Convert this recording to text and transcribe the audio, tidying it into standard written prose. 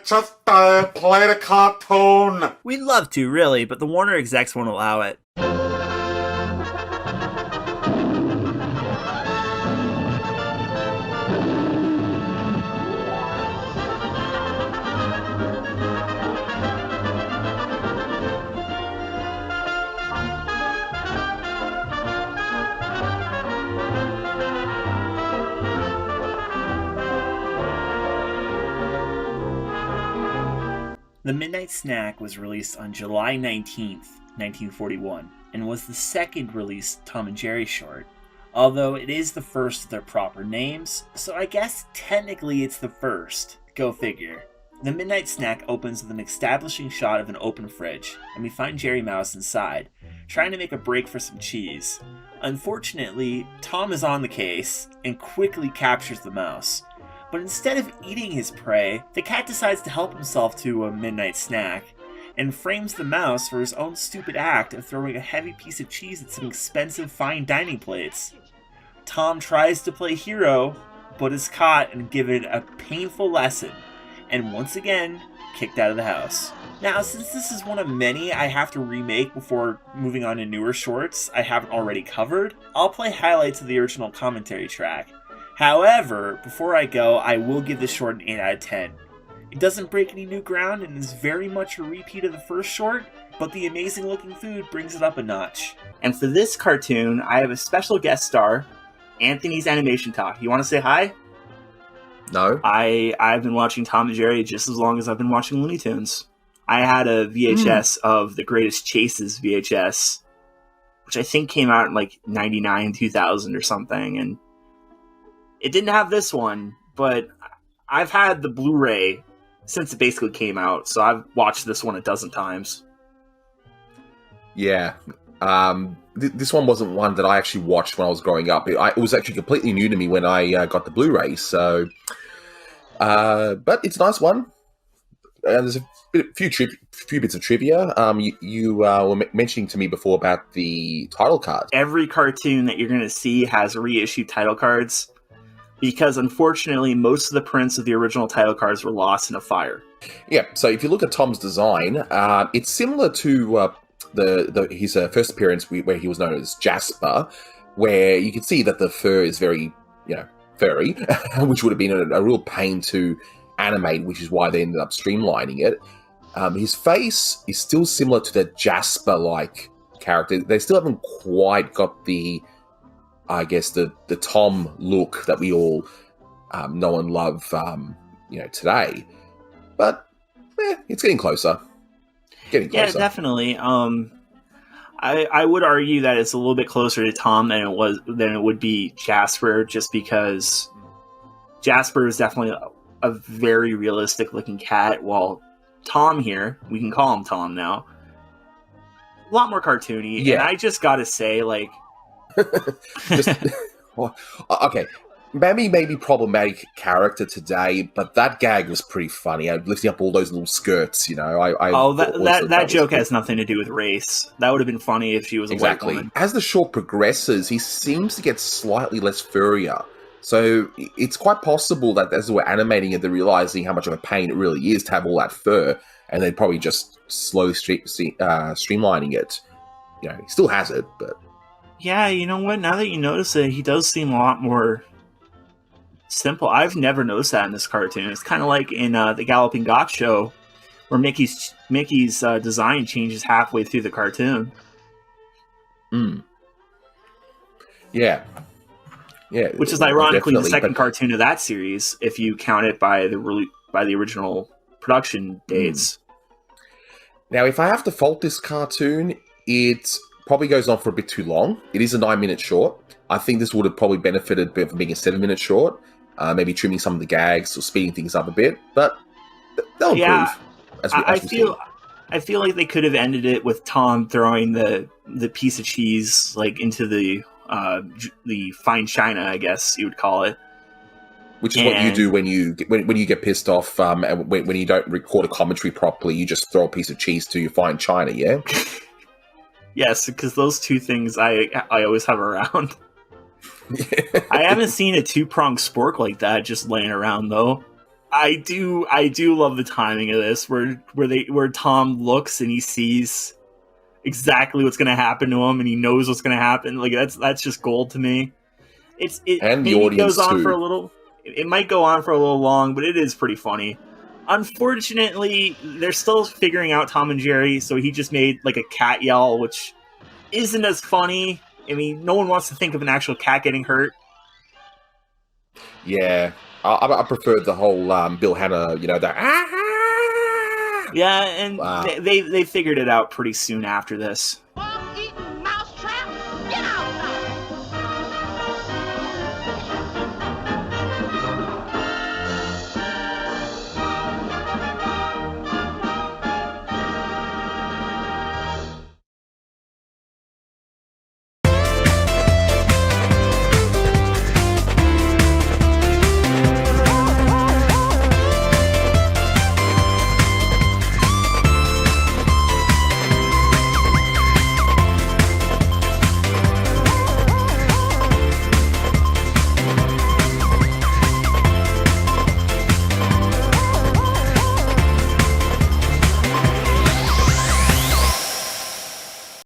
Just play the cartoon. We'd love to, really, but the Warner execs won't allow it. The Midnight Snack was released on July 19th, 1941, and was the second released Tom and Jerry short, although it is the first of their proper names, so I guess technically it's the first. Go figure. The Midnight Snack opens with an establishing shot of an open fridge, and we find Jerry Mouse inside, trying to make a break for some cheese. Unfortunately, Tom is on the case, and quickly captures the mouse. But instead of eating his prey, the cat decides to help himself to a midnight snack, and frames the mouse for his own stupid act of throwing a heavy piece of cheese at some expensive fine dining plates. Tom tries to play hero, but is caught and given a painful lesson, and once again, kicked out of the house. Now, since this is one of many I have to remake before moving on to newer shorts I haven't already covered, I'll play highlights of the original commentary track. However, before I go, I will give this short an 8 out of 10. It doesn't break any new ground and is very much a repeat of the first short, but the amazing looking food brings it up a notch. And for this cartoon, I have a special guest star, Anthony's Animation Talk. You want to say hi? No. I've been watching Tom and Jerry just as long as I've been watching Looney Tunes. I had a VHS of The Greatest Chases VHS, which I think came out in like 99, 2000 or something, and it didn't have this one, but I've had the Blu-ray since it basically came out, so I've watched this one a dozen times. Yeah. This one wasn't one that I actually watched when I was growing up. It was actually completely new to me when I got the Blu-ray, so... but it's a nice one. There's a few bits of trivia. You were mentioning to me before about the title card. Every cartoon that you're going to see has reissued title cards, because unfortunately most of the prints of the original title cards were lost in a fire. Yeah, so if you look at Tom's design, it's similar to his first appearance where he was known as Jasper, where you can see that the fur is very, furry, which would have been a real pain to animate, which is why they ended up streamlining it. His face is still similar to the Jasper-like character. They still haven't quite got the Tom look that we all know and love, today. But it's getting closer. Yeah, definitely. I would argue that it's a little bit closer to Tom than it would be Jasper, just because Jasper is definitely a very realistic looking cat, while Tom here, we can call him Tom now, a lot more cartoony. Yeah. And I just gotta say, okay, Mammy may be problematic character today, but that gag was pretty funny. Lifting up all those little skirts, that joke has nothing to do with race. That would have been funny if she was a white woman. As the short progresses, he seems to get slightly less furrier. So it's quite possible that as we're animating it, they're realizing how much of a pain it really is to have all that fur, and they're probably just slowly streamlining it. He still has it, but... Yeah, you know what? Now that you notice it, he does seem a lot more simple. I've never noticed that in this cartoon. It's kind of like in the Galloping Goth show, where Mickey's design changes halfway through the cartoon. Yeah. Which is ironically the second cartoon of that series, if you count it by the original production dates. Now, if I have to fault this cartoon, it probably goes on for a bit too long. It is a 9-minute short. I think this would have probably benefited from being a 7-minute short, maybe trimming some of the gags or speeding things up a bit, but they'll improve. I feel like they could have ended it with Tom throwing the piece of cheese into the fine china, I guess you would call it. Which is what you do when you get pissed off, and when you don't record a commentary properly, you just throw a piece of cheese to your fine china, yeah? Yes, because those two things I always have around. I haven't seen a 2-pronged spork like that just laying around, though. I do love the timing of this, where Tom looks and he sees exactly what's going to happen to him, and he knows what's going to happen. Like that's just gold to me. And the maybe audience goes on too. for a little. It might go on for a little long, but it is pretty funny. Unfortunately, they're still figuring out Tom and Jerry, so he just made like a cat yell, which isn't as funny. I mean, no one wants to think of an actual cat getting hurt. Yeah, I preferred the whole Bill Hanna, the Yeah, and Wow. they figured it out pretty soon after this.